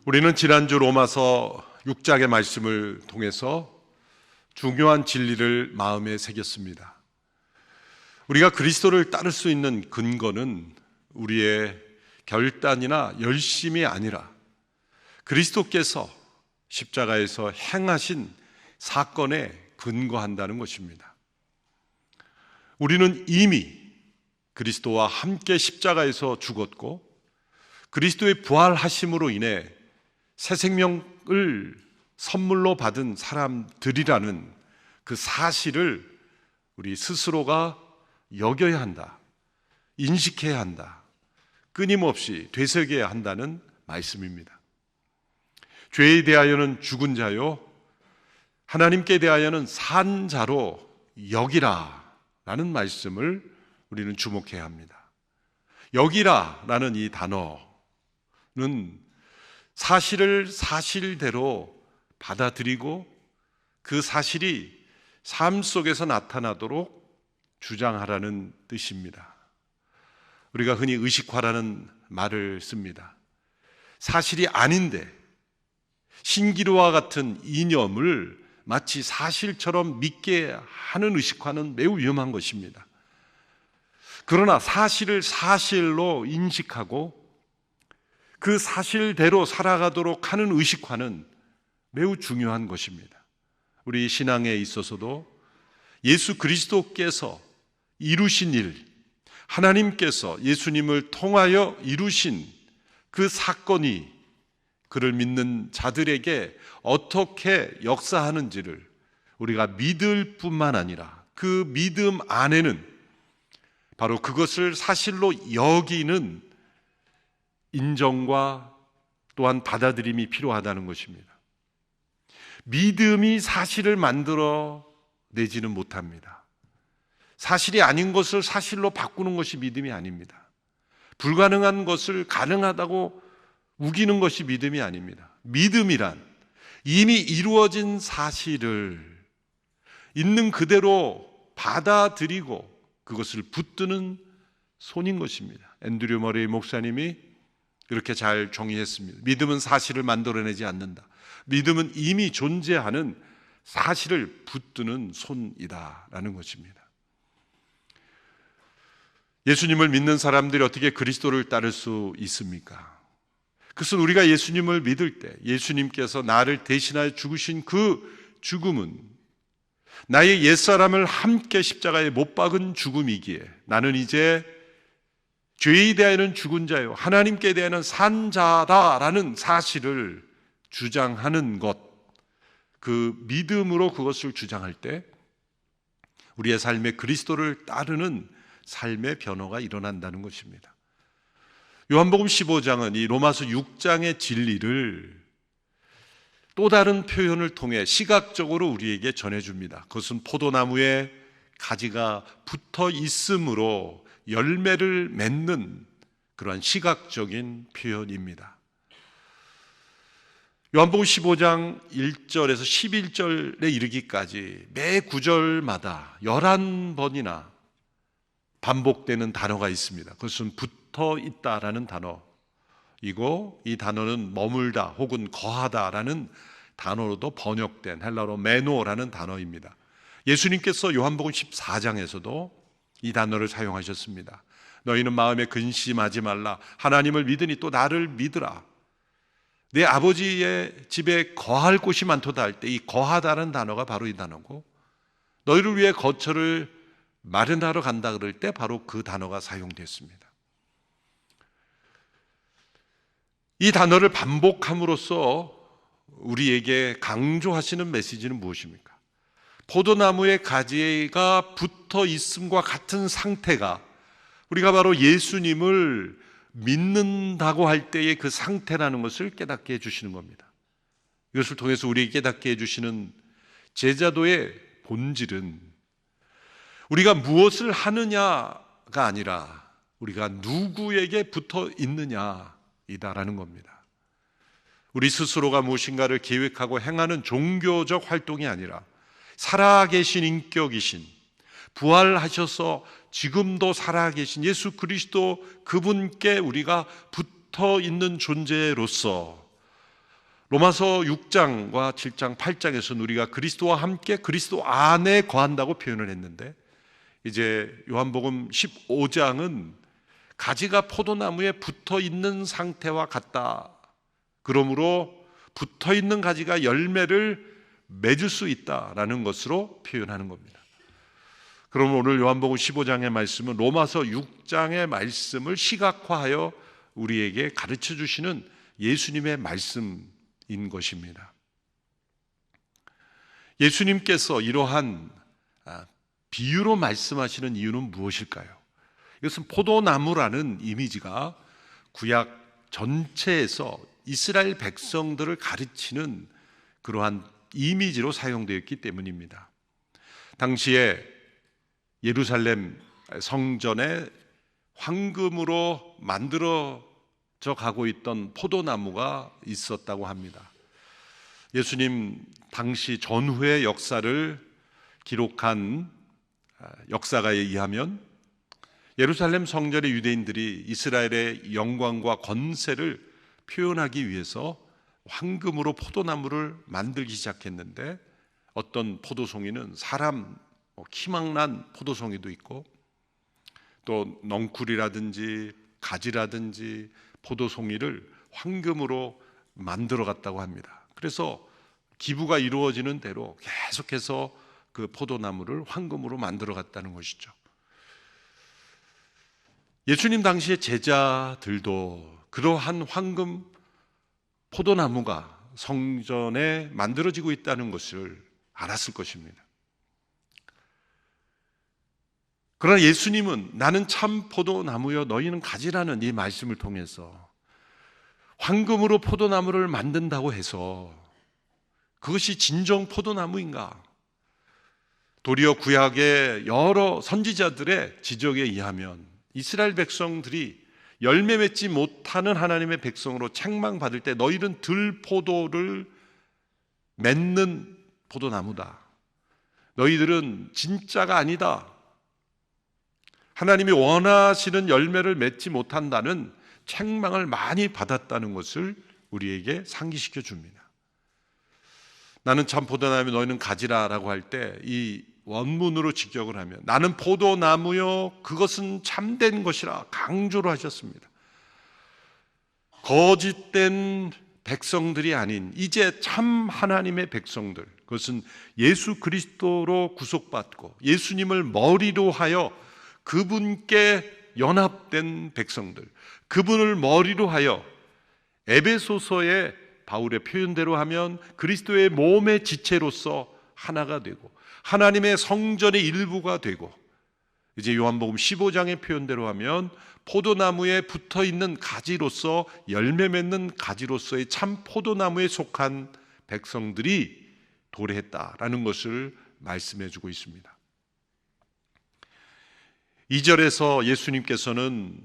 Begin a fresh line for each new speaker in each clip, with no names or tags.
우리는 지난주 로마서 6장의 말씀을 통해서 중요한 진리를 마음에 새겼습니다. 우리가 그리스도를 따를 수 있는 근거는 우리의 결단이나 열심이 아니라 그리스도께서 십자가에서 행하신 사건에 근거한다는 것입니다. 우리는 이미 그리스도와 함께 십자가에서 죽었고 그리스도의 부활하심으로 인해 새 생명을 선물로 받은 사람들이라는 그 사실을 우리 스스로가 여겨야 한다, 인식해야 한다, 끊임없이 되새겨야 한다는 말씀입니다. 죄에 대하여는 죽은 자요, 하나님께 대하여는 산 자로 여기라 라는 말씀을 우리는 주목해야 합니다. 여기라 라는 이 단어는 사실을 사실대로 받아들이고 그 사실이 삶 속에서 나타나도록 주장하라는 뜻입니다. 우리가 흔히 의식화라는 말을 씁니다. 사실이 아닌데 신기루와 같은 이념을 마치 사실처럼 믿게 하는 의식화는 매우 위험한 것입니다. 그러나 사실을 사실로 인식하고 그 사실대로 살아가도록 하는 의식화는 매우 중요한 것입니다. 우리 신앙에 있어서도 예수 그리스도께서 이루신 일, 하나님께서 예수님을 통하여 이루신 그 사건이 그를 믿는 자들에게 어떻게 역사하는지를 우리가 믿을 뿐만 아니라 그 믿음 안에는 바로 그것을 사실로 여기는 인정과 또한 받아들임이 필요하다는 것입니다. 믿음이 사실을 만들어 내지는 못합니다. 사실이 아닌 것을 사실로 바꾸는 것이 믿음이 아닙니다. 불가능한 것을 가능하다고 우기는 것이 믿음이 아닙니다. 믿음이란 이미 이루어진 사실을 있는 그대로 받아들이고 그것을 붙드는 손인 것입니다. 앤드류 머레이 목사님이 이렇게 잘 정의했습니다. 믿음은 사실을 만들어내지 않는다. 믿음은 이미 존재하는 사실을 붙드는 손이다라는 것입니다. 예수님을 믿는 사람들이 어떻게 그리스도를 따를 수 있습니까? 그것은 우리가 예수님을 믿을 때 예수님께서 나를 대신하여 죽으신 그 죽음은 나의 옛사람을 함께 십자가에 못 박은 죽음이기에 나는 이제 죄에 대하여는 죽은 자요 하나님께 대하여는 산 자다라는 사실을 주장하는 것, 그 믿음으로 그것을 주장할 때 우리의 삶에 그리스도를 따르는 삶의 변화가 일어난다는 것입니다. 요한복음 15장은 이 로마서 6장의 진리를 또 다른 표현을 통해 시각적으로 우리에게 전해줍니다. 그것은 포도나무에 가지가 붙어 있으므로 열매를 맺는 그러한 시각적인 표현입니다. 요한복음 15장 1절에서 11절에 이르기까지 매 구절마다 11번이나 반복되는 단어가 있습니다. 그것은 붙어 있다라는 단어이고 이 단어는 머물다 혹은 거하다라는 단어로도 번역된 헬라어로 메노라는 단어입니다. 예수님께서 요한복음 14장에서도 이 단어를 사용하셨습니다. 너희는 마음에 근심하지 말라. 하나님을 믿으니 또 나를 믿으라. 내 아버지의 집에 거할 곳이 많도다 할 때 이 거하다는 단어가 바로 이 단어고 너희를 위해 거처를 마련하러 간다 그럴 때 바로 그 단어가 사용됐습니다. 이 단어를 반복함으로써 우리에게 강조하시는 메시지는 무엇입니까? 포도나무의 가지가 붙어 있음과 같은 상태가 우리가 바로 예수님을 믿는다고 할 때의 그 상태라는 것을 깨닫게 해주시는 겁니다. 이것을 통해서 우리에게 깨닫게 해주시는 제자도의 본질은 우리가 무엇을 하느냐가 아니라 우리가 누구에게 붙어 있느냐이다라는 겁니다. 우리 스스로가 무엇인가를 계획하고 행하는 종교적 활동이 아니라 살아계신 인격이신 부활하셔서 지금도 살아계신 예수 그리스도 그분께 우리가 붙어 있는 존재로서 로마서 6장과 7장, 8장에서는 우리가 그리스도와 함께 그리스도 안에 거한다고 표현을 했는데, 이제 요한복음 15장은 가지가 포도나무에 붙어 있는 상태와 같다. 그러므로 붙어 있는 가지가 열매를 맺을 수 있다라는 것으로 표현하는 겁니다. 그럼 오늘 요한복음 15장의 말씀은 로마서 6장의 말씀을 시각화하여 우리에게 가르쳐 주시는 예수님의 말씀인 것입니다. 예수님께서 이러한 비유로 말씀하시는 이유는 무엇일까요? 이것은 포도나무라는 이미지가 구약 전체에서 이스라엘 백성들을 가르치는 그러한 이미지로 사용되었기 때문입니다. 당시에 예루살렘 성전에 황금으로 만들어져 가고 있던 포도나무가 있었다고 합니다. 예수님 당시 전후의 역사를 기록한 역사가에 의하면 예루살렘 성전의 유대인들이 이스라엘의 영광과 권세를 표현하기 위해서 황금으로 포도나무를 만들기 시작했는데, 어떤 포도송이는 사람 키만한 포도송이도 있고, 또 넝쿨이라든지 가지라든지 포도송이를 황금으로 만들어 갔다고 합니다. 그래서 기부가 이루어지는 대로 계속해서 그 포도나무를 황금으로 만들어 갔다는 것이죠. 예수님 당시의 제자들도 그러한 황금 포도나무가 성전에 만들어지고 있다는 것을 알았을 것입니다. 그러나 예수님은 나는 참 포도나무여 너희는 가지라는 이 말씀을 통해서 황금으로 포도나무를 만든다고 해서 그것이 진정 포도나무인가? 도리어 구약의 여러 선지자들의 지적에 의하면 이스라엘 백성들이 열매 맺지 못하는 하나님의 백성으로 책망받을 때 너희는 들포도를 맺는 포도나무다. 너희들은 진짜가 아니다. 하나님이 원하시는 열매를 맺지 못한다는 책망을 많이 받았다는 것을 우리에게 상기시켜 줍니다. 나는 참 포도나무 너희는 가지라라고 할 때 이 원문으로 직역을 하면 나는 포도나무요 그것은 참된 것이라 강조를 하셨습니다. 거짓된 백성들이 아닌 이제 참 하나님의 백성들, 그것은 예수 그리스도로 구속받고 예수님을 머리로 하여 그분께 연합된 백성들, 그분을 머리로 하여 에베소서의 바울의 표현대로 하면 그리스도의 몸의 지체로서 하나가 되고 하나님의 성전의 일부가 되고, 이제 요한복음 15장의 표현대로 하면 포도나무에 붙어있는 가지로서 열매 맺는 가지로서의 참 포도나무에 속한 백성들이 도래했다라는 것을 말씀해 주고 있습니다. 2절에서 예수님께서는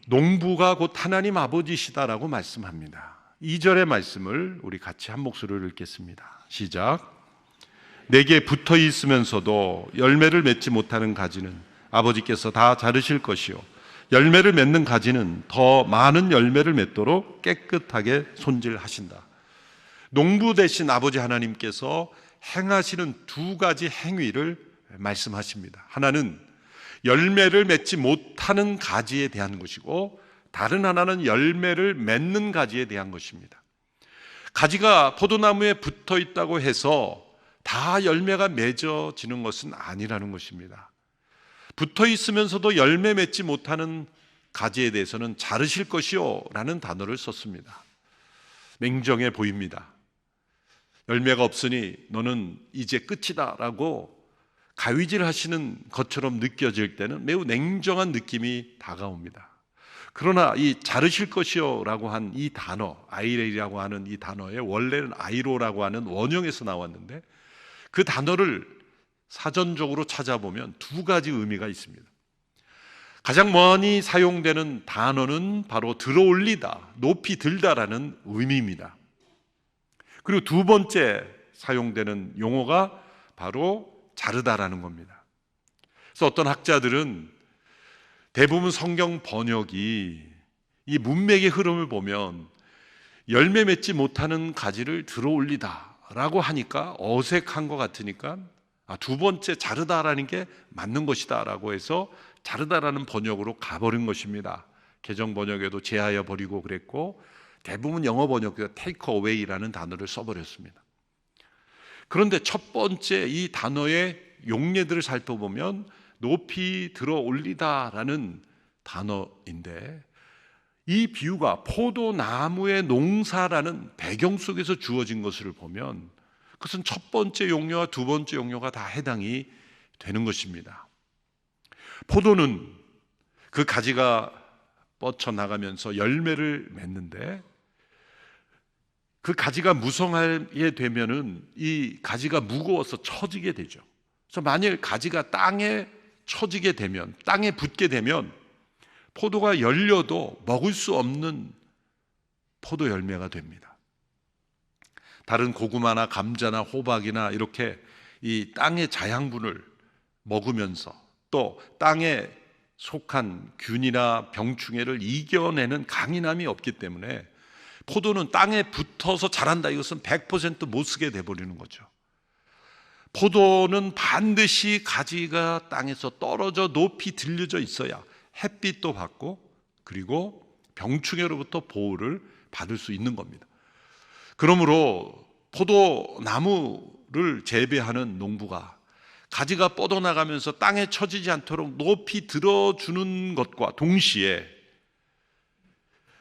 농부가 곧 하나님 아버지시다라고 말씀합니다. 2절의 말씀을 우리 같이 한 목소리로 읽겠습니다. 시작. 내게 붙어 있으면서도 열매를 맺지 못하는 가지는 아버지께서 다 자르실 것이요 열매를 맺는 가지는 더 많은 열매를 맺도록 깨끗하게 손질하신다. 농부 되신 아버지 하나님께서 행하시는 두 가지 행위를 말씀하십니다. 하나는 열매를 맺지 못하는 가지에 대한 것이고, 다른 하나는 열매를 맺는 가지에 대한 것입니다. 가지가 포도나무에 붙어 있다고 해서 다 열매가 맺어지는 것은 아니라는 것입니다. 붙어 있으면서도 열매 맺지 못하는 가지에 대해서는 자르실 것이요 라는 단어를 썼습니다. 냉정해 보입니다. 열매가 없으니 너는 이제 끝이다 라고 가위질 하시는 것처럼 느껴질 때는 매우 냉정한 느낌이 다가옵니다. 그러나 이 자르실 것이요 라고 한 이 단어, 아이레이라고 하는 이 단어의 원래는 아이로라고 하는 원형에서 나왔는데, 그 단어를 사전적으로 찾아보면 두 가지 의미가 있습니다. 가장 많이 사용되는 단어는 바로 들어올리다, 높이 들다라는 의미입니다. 그리고 두 번째 사용되는 용어가 바로 자르다라는 겁니다. 그래서 어떤 학자들은 대부분 성경 번역이 이 문맥의 흐름을 보면 열매 맺지 못하는 가지를 들어 올리다라고 하니까 어색한 것 같으니까 두 번째 자르다라는 게 맞는 것이다라고 해서 자르다라는 번역으로 가버린 것입니다. 개정 번역에도 제하여 버리고 그랬고 대부분 영어 번역에도 take away라는 단어를 써버렸습니다. 그런데 첫 번째 이 단어의 용례들을 살펴보면 높이 들어 올리다라는 단어인데 이 비유가 포도나무의 농사라는 배경 속에서 주어진 것을 보면 그것은 첫 번째 용례와 두 번째 용례가 다 해당이 되는 것입니다. 포도는 그 가지가 뻗쳐나가면서 열매를 맺는데 그 가지가 무성하게 되면은 이 가지가 무거워서 처지게 되죠. 그래서 만일 가지가 땅에 처지게 되면, 땅에 붙게 되면 포도가 열려도 먹을 수 없는 포도 열매가 됩니다. 다른 고구마나 감자나 호박이나 이렇게 이 땅의 자양분을 먹으면서 또 땅에 속한 균이나 병충해를 이겨내는 강인함이 없기 때문에 포도는 땅에 붙어서 자란다, 이것은 100% 못 쓰게 돼버리는 거죠. 포도는 반드시 가지가 땅에서 떨어져 높이 들려져 있어야 햇빛도 받고 그리고 병충해로부터 보호를 받을 수 있는 겁니다. 그러므로 포도나무를 재배하는 농부가 가지가 뻗어나가면서 땅에 처지지 않도록 높이 들어주는 것과 동시에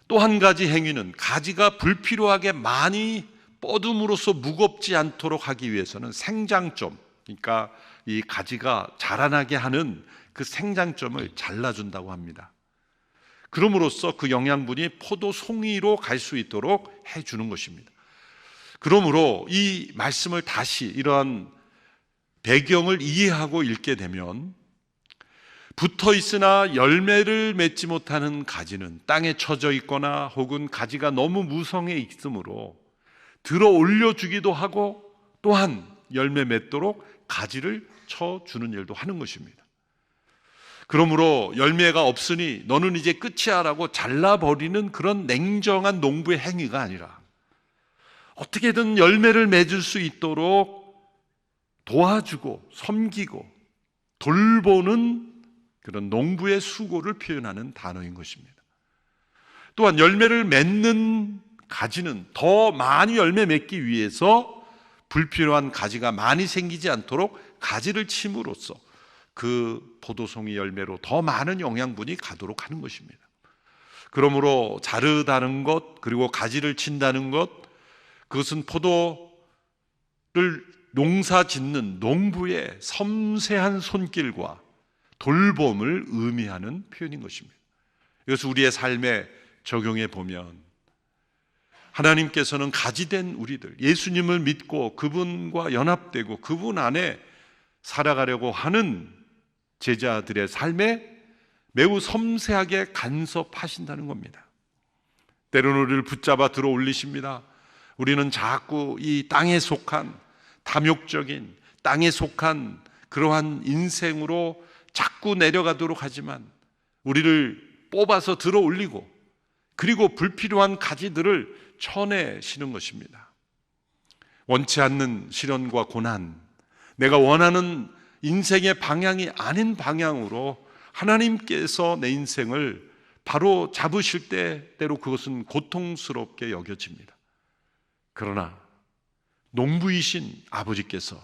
또 한 가지 행위는 가지가 불필요하게 많이 뻗음으로써 무겁지 않도록 하기 위해서는 생장점, 그러니까 이 가지가 자라나게 하는 그 생장점을 잘라준다고 합니다. 그럼으로써 그 영양분이 포도 송이로 갈 수 있도록 해주는 것입니다. 그러므로 이 말씀을 다시 이러한 배경을 이해하고 읽게 되면 붙어 있으나 열매를 맺지 못하는 가지는 땅에 처져 있거나 혹은 가지가 너무 무성해 있으므로 들어 올려주기도 하고 또한 열매 맺도록 가지를 쳐주는 일도 하는 것입니다. 그러므로 열매가 없으니 너는 이제 끝이야 라고 잘라버리는 그런 냉정한 농부의 행위가 아니라 어떻게든 열매를 맺을 수 있도록 도와주고 섬기고 돌보는 그런 농부의 수고를 표현하는 단어인 것입니다. 또한 열매를 맺는 가지는 더 많이 열매 맺기 위해서 불필요한 가지가 많이 생기지 않도록 가지를 침으로써 그 포도송이 열매로 더 많은 영양분이 가도록 하는 것입니다. 그러므로 자르다는 것 그리고 가지를 친다는 것, 그것은 포도를 농사 짓는 농부의 섬세한 손길과 돌봄을 의미하는 표현인 것입니다. 이것을 우리의 삶에 적용해 보면 하나님께서는 가지된 우리들, 예수님을 믿고 그분과 연합되고 그분 안에 살아가려고 하는 제자들의 삶에 매우 섬세하게 간섭하신다는 겁니다. 때로는 우리를 붙잡아 들어 올리십니다. 우리는 자꾸 이 땅에 속한 탐욕적인 땅에 속한 그러한 인생으로 자꾸 내려가도록 하지만 우리를 뽑아서 들어 올리고 그리고 불필요한 가지들을 쳐내시는 것입니다. 원치 않는 시련과 고난, 내가 원하는 인생의 방향이 아닌 방향으로 하나님께서 내 인생을 바로 잡으실 때로 그것은 고통스럽게 여겨집니다. 그러나 농부이신 아버지께서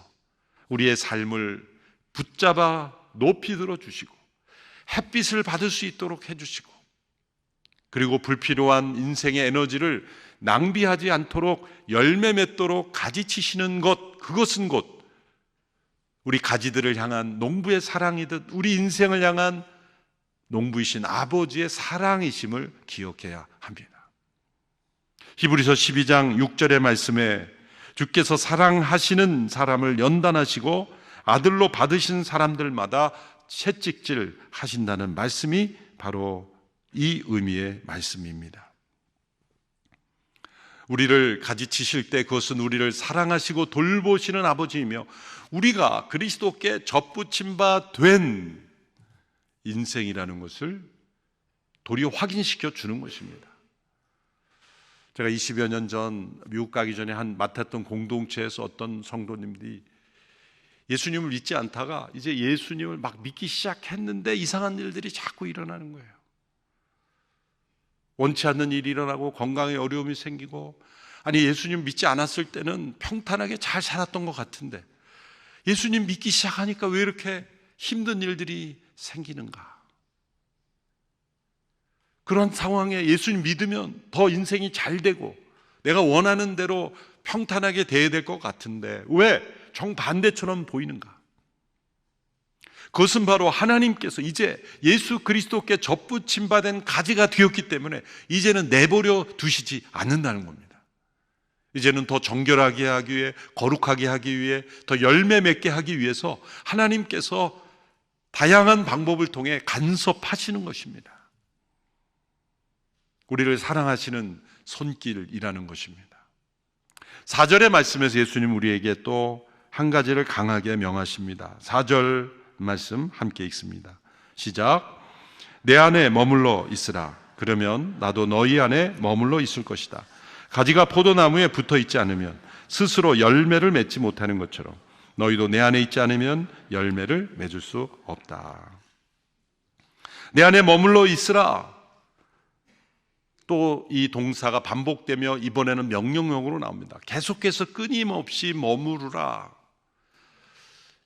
우리의 삶을 붙잡아 높이 들어주시고 햇빛을 받을 수 있도록 해주시고 그리고 불필요한 인생의 에너지를 낭비하지 않도록 열매 맺도록 가지치시는 것, 그것은 곧 우리 가지들을 향한 농부의 사랑이듯 우리 인생을 향한 농부이신 아버지의 사랑이심을 기억해야 합니다. 히브리서 12장 6절의 말씀에 주께서 사랑하시는 사람을 연단하시고 아들로 받으신 사람들마다 채찍질 하신다는 말씀이 바로 이 의미의 말씀입니다. 우리를 가지치실 때 그것은 우리를 사랑하시고 돌보시는 아버지이며 우리가 그리스도께 접붙임 바 된 인생이라는 것을 도리어 확인시켜 주는 것입니다. 제가 20여 년 전 미국 가기 전에 한 맡았던 공동체에서 어떤 성도님들이 예수님을 믿지 않다가 이제 예수님을 막 믿기 시작했는데 이상한 일들이 자꾸 일어나는 거예요. 원치 않는 일이 일어나고 건강에 어려움이 생기고, 아니 예수님 믿지 않았을 때는 평탄하게 잘 살았던 것 같은데 예수님 믿기 시작하니까 왜 이렇게 힘든 일들이 생기는가? 그런 상황에 예수님 믿으면 더 인생이 잘 되고 내가 원하는 대로 평탄하게 돼야 될 것 같은데 왜 정반대처럼 보이는가? 그것은 바로 하나님께서 이제 예수 그리스도께 접붙임 받은 가지가 되었기 때문에 이제는 내버려 두시지 않는다는 겁니다. 이제는 더 정결하게 하기 위해, 거룩하게 하기 위해, 더 열매 맺게 하기 위해서 하나님께서 다양한 방법을 통해 간섭하시는 것입니다. 우리를 사랑하시는 손길이라는 것입니다. 4절의 말씀에서 예수님 우리에게 또 한 가지를 강하게 명하십니다. 4절 말씀 함께 읽습니다. 시작. 내 안에 머물러 있으라. 그러면 나도 너희 안에 머물러 있을 것이다. 가지가 포도나무에 붙어 있지 않으면 스스로 열매를 맺지 못하는 것처럼 너희도 내 안에 있지 않으면 열매를 맺을 수 없다. 내 안에 머물러 있으라. 또 이 동사가 반복되며 이번에는 명령형으로 나옵니다. 계속해서 끊임없이 머무르라.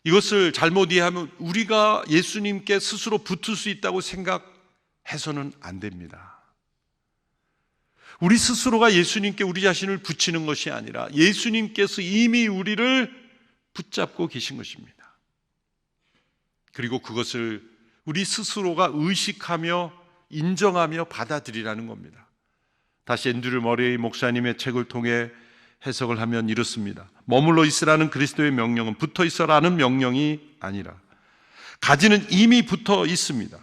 이것을 잘못 이해하면 우리가 예수님께 스스로 붙을 수 있다고 생각해서는 안 됩니다. 우리 스스로가 예수님께 우리 자신을 붙이는 것이 아니라 예수님께서 이미 우리를 붙잡고 계신 것입니다. 그리고 그것을 우리 스스로가 의식하며 인정하며 받아들이라는 겁니다. 다시 앤드류 머레이 목사님의 책을 통해 해석을 하면 이렇습니다. 머물러 있으라는 그리스도의 명령은 붙어 있어라는 명령이 아니라 가지는 이미 붙어 있습니다.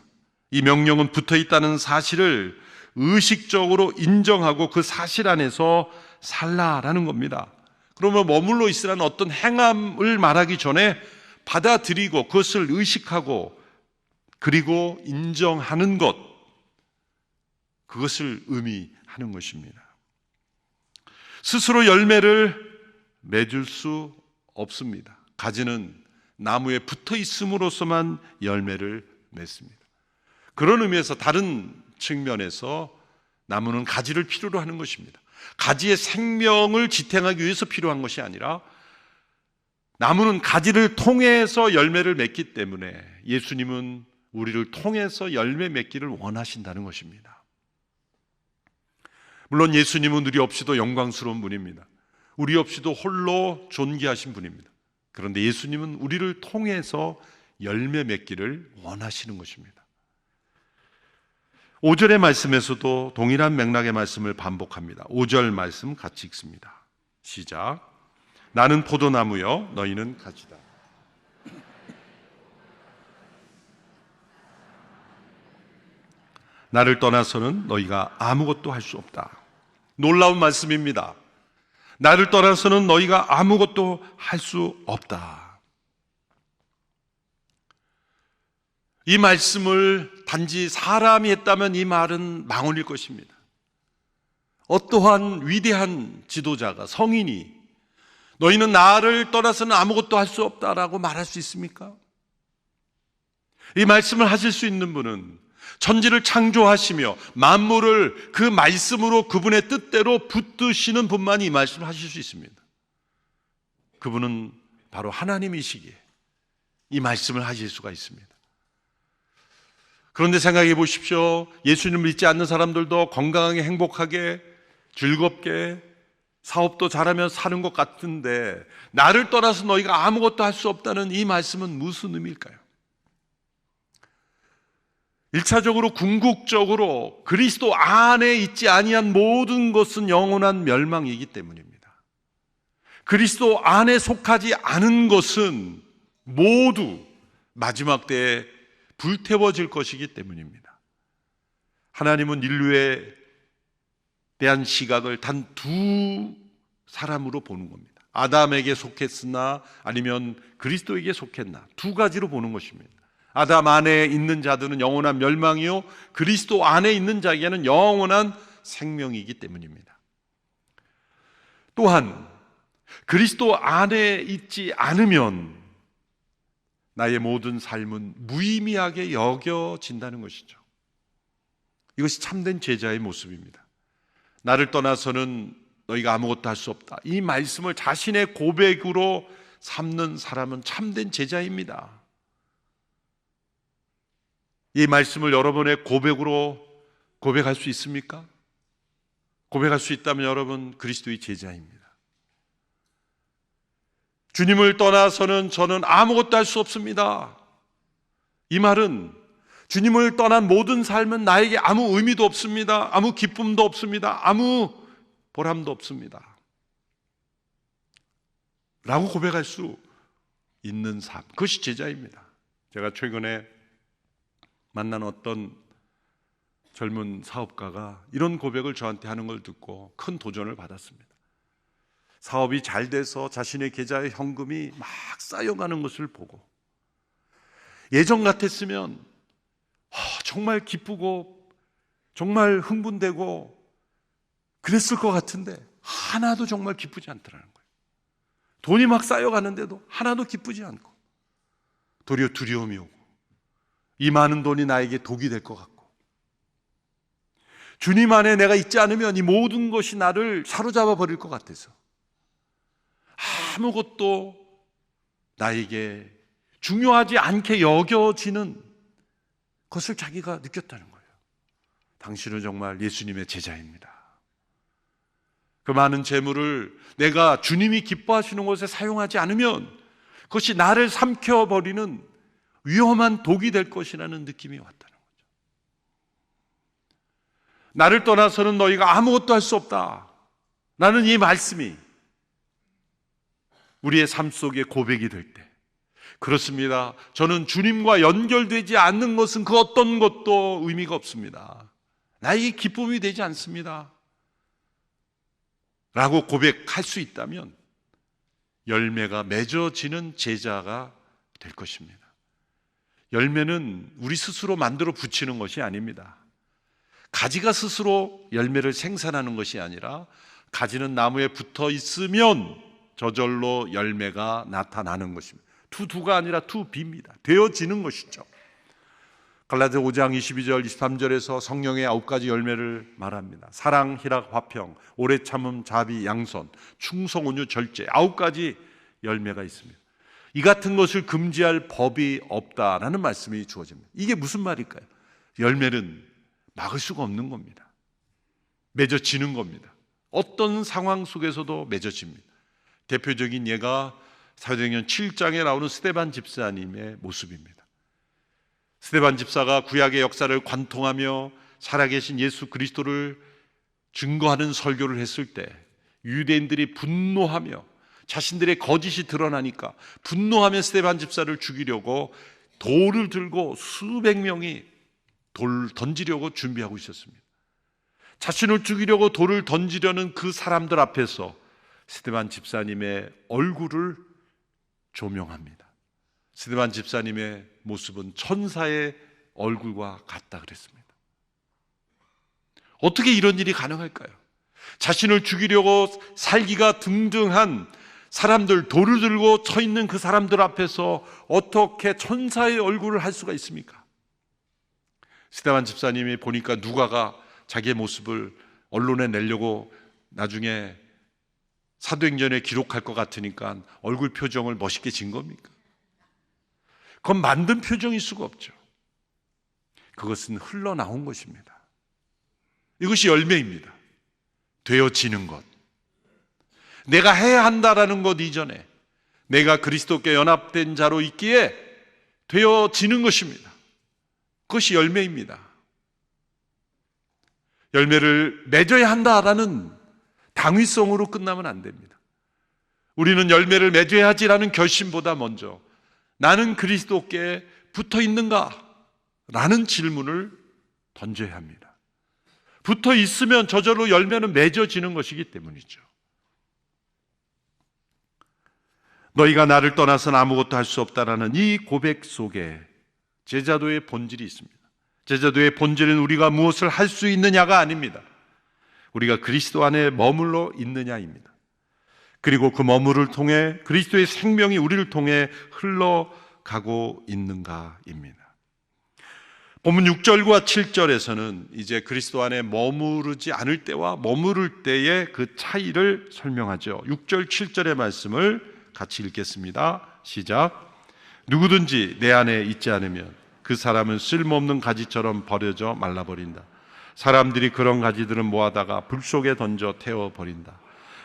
이 명령은 붙어 있다는 사실을 의식적으로 인정하고 그 사실 안에서 살라라는 겁니다. 그러면 머물러 있으라는 어떤 행함을 말하기 전에 받아들이고 그것을 의식하고 그리고 인정하는 것, 그것을 의미하는 것입니다. 스스로 열매를 맺을 수 없습니다. 가지는 나무에 붙어 있음으로써만 열매를 맺습니다. 그런 의미에서 다른 측면에서 나무는 가지를 필요로 하는 것입니다. 가지의 생명을 지탱하기 위해서 필요한 것이 아니라 나무는 가지를 통해서 열매를 맺기 때문에 예수님은 우리를 통해서 열매 맺기를 원하신다는 것입니다. 물론 예수님은 우리 없이도 영광스러운 분입니다. 우리 없이도 홀로 존귀하신 분입니다. 그런데 예수님은 우리를 통해서 열매 맺기를 원하시는 것입니다. 5절의 말씀에서도 동일한 맥락의 말씀을 반복합니다. 5절 말씀 같이 읽습니다. 시작. 나는 포도나무요 너희는 가지다. 나를 떠나서는 너희가 아무것도 할 수 없다. 놀라운 말씀입니다. 나를 떠나서는 너희가 아무것도 할 수 없다. 이 말씀을 단지 사람이 했다면 이 말은 망언일 것입니다. 어떠한 위대한 지도자가, 성인이 너희는 나를 떠나서는 아무것도 할 수 없다라고 말할 수 있습니까? 이 말씀을 하실 수 있는 분은 천지를 창조하시며 만물을 그 말씀으로 그분의 뜻대로 붙드시는 분만이 이 말씀을 하실 수 있습니다. 그분은 바로 하나님이시기에 이 말씀을 하실 수가 있습니다. 그런데 생각해 보십시오. 예수님을 믿지 않는 사람들도 건강하게 행복하게 즐겁게 사업도 잘하며 사는 것 같은데 나를 떠나서 너희가 아무것도 할 수 없다는 이 말씀은 무슨 의미일까요? 1차적으로 궁극적으로 그리스도 안에 있지 아니한 모든 것은 영원한 멸망이기 때문입니다. 그리스도 안에 속하지 않은 것은 모두 마지막 때에 불태워질 것이기 때문입니다. 하나님은 인류에 대한 시각을 단 두 사람으로 보는 겁니다. 아담에게 속했으나 아니면 그리스도에게 속했나, 두 가지로 보는 것입니다. 아담 안에 있는 자들은 영원한 멸망이요 그리스도 안에 있는 자에게는 영원한 생명이기 때문입니다. 또한 그리스도 안에 있지 않으면 나의 모든 삶은 무의미하게 여겨진다는 것이죠. 이것이 참된 제자의 모습입니다. 나를 떠나서는 너희가 아무것도 할 수 없다. 이 말씀을 자신의 고백으로 삼는 사람은 참된 제자입니다. 이 말씀을 여러분의 고백으로 고백할 수 있습니까? 고백할 수 있다면 여러분 그리스도의 제자입니다. 주님을 떠나서는 저는 아무것도 할 수 없습니다. 이 말은 주님을 떠난 모든 삶은 나에게 아무 의미도 없습니다. 아무 기쁨도 없습니다. 아무 보람도 없습니다. 라고 고백할 수 있는 삶, 그것이 제자입니다. 제가 최근에 만난 어떤 젊은 사업가가 이런 고백을 저한테 하는 걸 듣고 큰 도전을 받았습니다. 사업이 잘 돼서 자신의 계좌에 현금이 막 쌓여가는 것을 보고 예전 같았으면 정말 기쁘고 정말 흥분되고 그랬을 것 같은데 하나도 정말 기쁘지 않더라는 거예요. 돈이 막 쌓여가는데도 하나도 기쁘지 않고 도리어 두려움이 오고 이 많은 돈이 나에게 독이 될 것 같고 주님 안에 내가 있지 않으면 이 모든 것이 나를 사로잡아 버릴 것 같아서 아무것도 나에게 중요하지 않게 여겨지는 것을 자기가 느꼈다는 거예요. 당신은 정말 예수님의 제자입니다. 그 많은 재물을 내가 주님이 기뻐하시는 곳에 사용하지 않으면 그것이 나를 삼켜버리는 위험한 독이 될 것이라는 느낌이 왔다는 거죠. 나를 떠나서는 너희가 아무것도 할 수 없다 라는 이 말씀이 우리의 삶 속에 고백이 될 때, 그렇습니다. 저는 주님과 연결되지 않는 것은 그 어떤 것도 의미가 없습니다. 나에게 기쁨이 되지 않습니다. 라고 고백할 수 있다면 열매가 맺어지는 제자가 될 것입니다. 열매는 우리 스스로 만들어 붙이는 것이 아닙니다. 가지가 스스로 열매를 생산하는 것이 아니라 가지는 나무에 붙어 있으면 저절로 열매가 나타나는 것입니다. 투두가 아니라 투비입니다. 되어지는 것이죠. 갈라디아 5장 22절 23절에서 성령의 9가지 열매를 말합니다. 사랑, 희락, 화평, 오래 참음, 자비, 양선, 충성, 온유, 절제 9가지 열매가 있습니다. 이 같은 것을 금지할 법이 없다라는 말씀이 주어집니다. 이게 무슨 말일까요? 열매는 막을 수가 없는 겁니다. 맺어지는 겁니다. 어떤 상황 속에서도 맺어집니다. 대표적인 예가 사도행전 7장에 나오는 스데반 집사님의 모습입니다. 스데반 집사가 구약의 역사를 관통하며 살아계신 예수 그리스도를 증거하는 설교를 했을 때 유대인들이 분노하며 자신들의 거짓이 드러나니까 분노하며 스데반 집사를 죽이려고 돌을 들고 수백 명이 돌을 던지려고 준비하고 있었습니다. 자신을 죽이려고 돌을 던지려는 그 사람들 앞에서 스데반 집사님의 얼굴을 조명합니다. 스데반 집사님의 모습은 천사의 얼굴과 같다 그랬습니다. 어떻게 이런 일이 가능할까요? 자신을 죽이려고 살기가 등등한 사람들, 돌을 들고 서 있는 그 사람들 앞에서 어떻게 천사의 얼굴을 할 수가 있습니까? 스데반 집사님이 보니까 누가가 자기의 모습을 언론에 내려고 나중에 사도행전에 기록할 것 같으니까 얼굴 표정을 멋있게 진 겁니까? 그건 만든 표정일 수가 없죠. 그것은 흘러나온 것입니다. 이것이 열매입니다. 되어지는 것. 내가 해야 한다라는 것 이전에 내가 그리스도께 연합된 자로 있기에 되어지는 것입니다. 그것이 열매입니다. 열매를 맺어야 한다라는 당위성으로 끝나면 안 됩니다. 우리는 열매를 맺어야 하지라는 결심보다 먼저 나는 그리스도께 붙어 있는가? 라는 질문을 던져야 합니다. 붙어 있으면 저절로 열매는 맺어지는 것이기 때문이죠. 너희가 나를 떠나서는 아무것도 할 수 없다라는 이 고백 속에 제자도의 본질이 있습니다. 제자도의 본질은 우리가 무엇을 할 수 있느냐가 아닙니다. 우리가 그리스도 안에 머물러 있느냐입니다. 그리고 그 머무를 통해 그리스도의 생명이 우리를 통해 흘러가고 있는가입니다. 본문 6절과 7절에서는 이제 그리스도 안에 머무르지 않을 때와 머무를 때의 그 차이를 설명하죠. 6절, 7절의 말씀을 같이 읽겠습니다. 시작. 누구든지 내 안에 있지 않으면 그 사람은 쓸모없는 가지처럼 버려져 말라버린다. 사람들이 그런 가지들은 모아다가 불 속에 던져 태워버린다.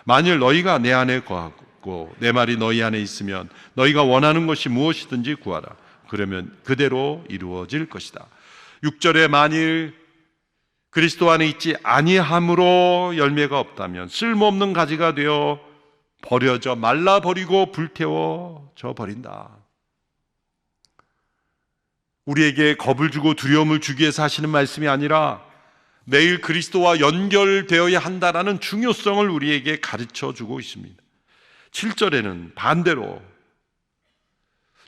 만일 너희가 내 안에 거하고 내 말이 너희 안에 있으면 너희가 원하는 것이 무엇이든지 구하라. 그러면 그대로 이루어질 것이다. 6절에 만일 그리스도 안에 있지 아니함으로 열매가 없다면 쓸모없는 가지가 되어 버려져 말라버리고 불태워져 버린다. 우리에게 겁을 주고 두려움을 주기 위해서 하시는 말씀이 아니라 매일 그리스도와 연결되어야 한다라는 중요성을 우리에게 가르쳐 주고 있습니다. 7절에는 반대로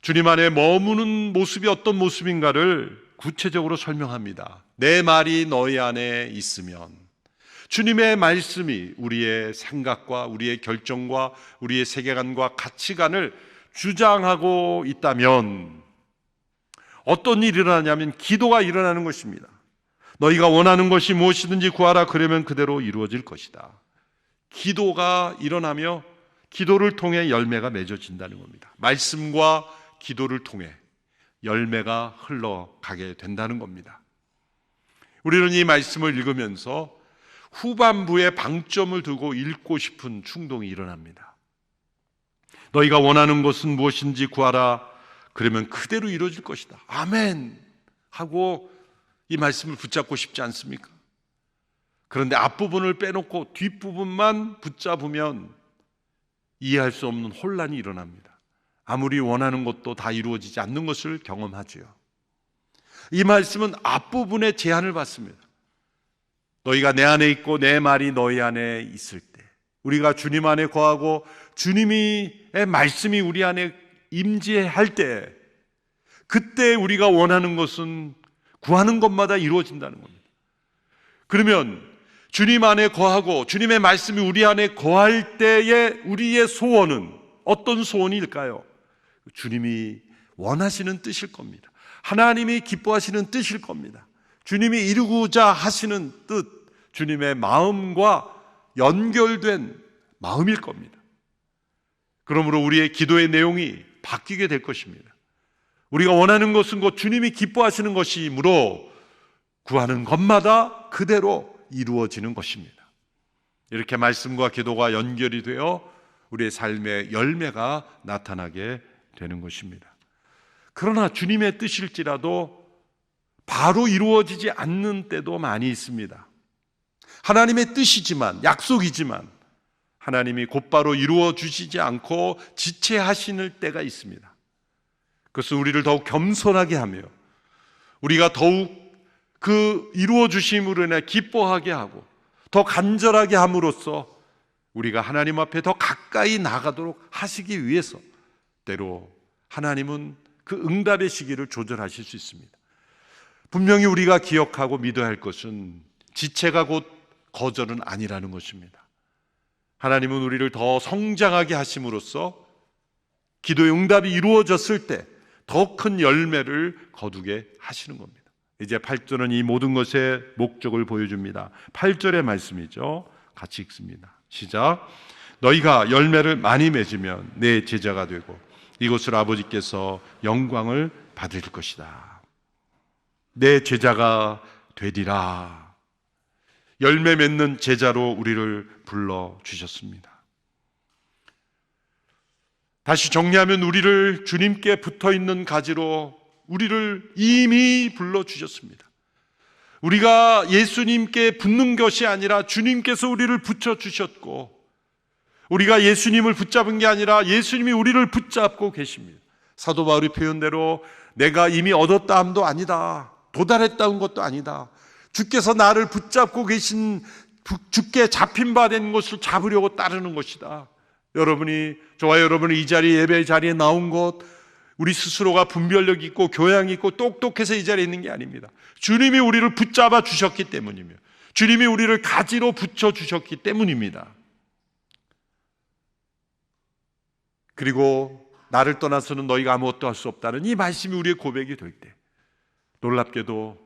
주님 안에 머무는 모습이 어떤 모습인가를 구체적으로 설명합니다. 내 말이 너희 안에 있으면, 주님의 말씀이 우리의 생각과 우리의 결정과 우리의 세계관과 가치관을 주장하고 있다면 어떤 일이 일어나냐면 기도가 일어나는 것입니다. 너희가 원하는 것이 무엇이든지 구하라. 그러면 그대로 이루어질 것이다. 기도가 일어나며 기도를 통해 열매가 맺어진다는 겁니다. 말씀과 기도를 통해 열매가 흘러가게 된다는 겁니다. 우리는 이 말씀을 읽으면서 후반부에 방점을 두고 읽고 싶은 충동이 일어납니다. 너희가 원하는 것은 무엇인지 구하라. 그러면 그대로 이루어질 것이다. 아멘 하고 이 말씀을 붙잡고 싶지 않습니까? 그런데 앞부분을 빼놓고 뒷부분만 붙잡으면 이해할 수 없는 혼란이 일어납니다. 아무리 원하는 것도 다 이루어지지 않는 것을 경험하지요. 이 말씀은 앞부분에 제한을 받습니다. 너희가 내 안에 있고 내 말이 너희 안에 있을 때, 우리가 주님 안에 거하고 주님의 말씀이 우리 안에 임재할 때, 그때 우리가 원하는 것은 구하는 것마다 이루어진다는 겁니다. 그러면 주님 안에 거하고 주님의 말씀이 우리 안에 거할 때의 우리의 소원은 어떤 소원일까요? 주님이 원하시는 뜻일 겁니다. 하나님이 기뻐하시는 뜻일 겁니다. 주님이 이루고자 하시는 뜻, 주님의 마음과 연결된 마음일 겁니다. 그러므로 우리의 기도의 내용이 바뀌게 될 것입니다. 우리가 원하는 것은 곧 주님이 기뻐하시는 것이므로 구하는 것마다 그대로 이루어지는 것입니다. 이렇게 말씀과 기도가 연결이 되어 우리의 삶의 열매가 나타나게 되는 것입니다. 그러나 주님의 뜻일지라도 바로 이루어지지 않는 때도 많이 있습니다. 하나님의 뜻이지만, 약속이지만 하나님이 곧바로 이루어 주시지 않고 지체하시는 때가 있습니다. 그것은 우리를 더욱 겸손하게 하며 우리가 더욱 그 이루어 주심으로 인해 기뻐하게 하고 더 간절하게 함으로써 우리가 하나님 앞에 더 가까이 나가도록 하시기 위해서 때로 하나님은 그 응답의 시기를 조절하실 수 있습니다. 분명히 우리가 기억하고 믿어야 할 것은 지체가 곧 거절은 아니라는 것입니다. 하나님은 우리를 더 성장하게 하심으로써 기도의 응답이 이루어졌을 때 더 큰 열매를 거두게 하시는 겁니다. 이제 8절은 이 모든 것의 목적을 보여줍니다. 8절의 말씀이죠. 같이 읽습니다. 시작. 너희가 열매를 많이 맺으면 내 제자가 되고 이것을 아버지께서 영광을 받을 것이다. 내 제자가 되리라. 열매 맺는 제자로 우리를 불러주셨습니다. 다시 정리하면 우리를 주님께 붙어있는 가지로 우리를 이미 불러주셨습니다. 우리가 예수님께 붙는 것이 아니라 주님께서 우리를 붙여주셨고, 우리가 예수님을 붙잡은 게 아니라 예수님이 우리를 붙잡고 계십니다. 사도 바울의 표현대로 내가 이미 얻었다 함도 아니다, 도달했다는 것도 아니다, 주께서 나를 붙잡고 계신, 주께 잡힌 바 된 것을 잡으려고 따르는 것이다. 여러분이, 저와 여러분이 이 자리에, 예배 자리에 나온 것, 우리 스스로가 분별력 있고 교양 있고 똑똑해서 이 자리에 있는 게 아닙니다. 주님이 우리를 붙잡아 주셨기 때문이며 주님이 우리를 가지로 붙여 주셨기 때문입니다. 그리고 나를 떠나서는 너희가 아무것도 할 수 없다는 이 말씀이 우리의 고백이 될 때, 놀랍게도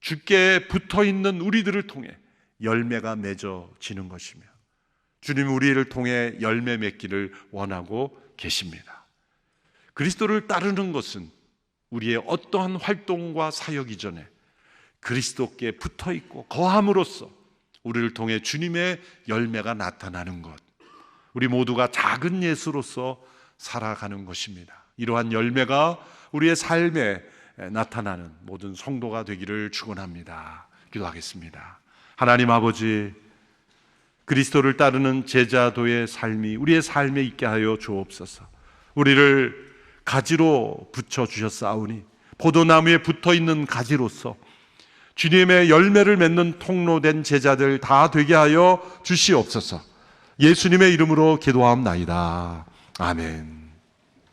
주께 붙어있는 우리들을 통해 열매가 맺어지는 것이며, 주님 우리를 통해 열매 맺기를 원하고 계십니다. 그리스도를 따르는 것은 우리의 어떠한 활동과 사역 이전에 그리스도께 붙어있고 거함으로써 우리를 통해 주님의 열매가 나타나는 것, 우리 모두가 작은 예수로서 살아가는 것입니다. 이러한 열매가 우리의 삶에 나타나는 모든 성도가 되기를 축원합니다. 기도하겠습니다. 하나님 아버지, 그리스도를 따르는 제자도의 삶이 우리의 삶에 있게 하여 주옵소서. 우리를 가지로 붙여주셨사오니 포도나무에 붙어있는 가지로서 주님의 열매를 맺는 통로된 제자들 다 되게 하여 주시옵소서. 예수님의 이름으로 기도하옵나이다. 아멘.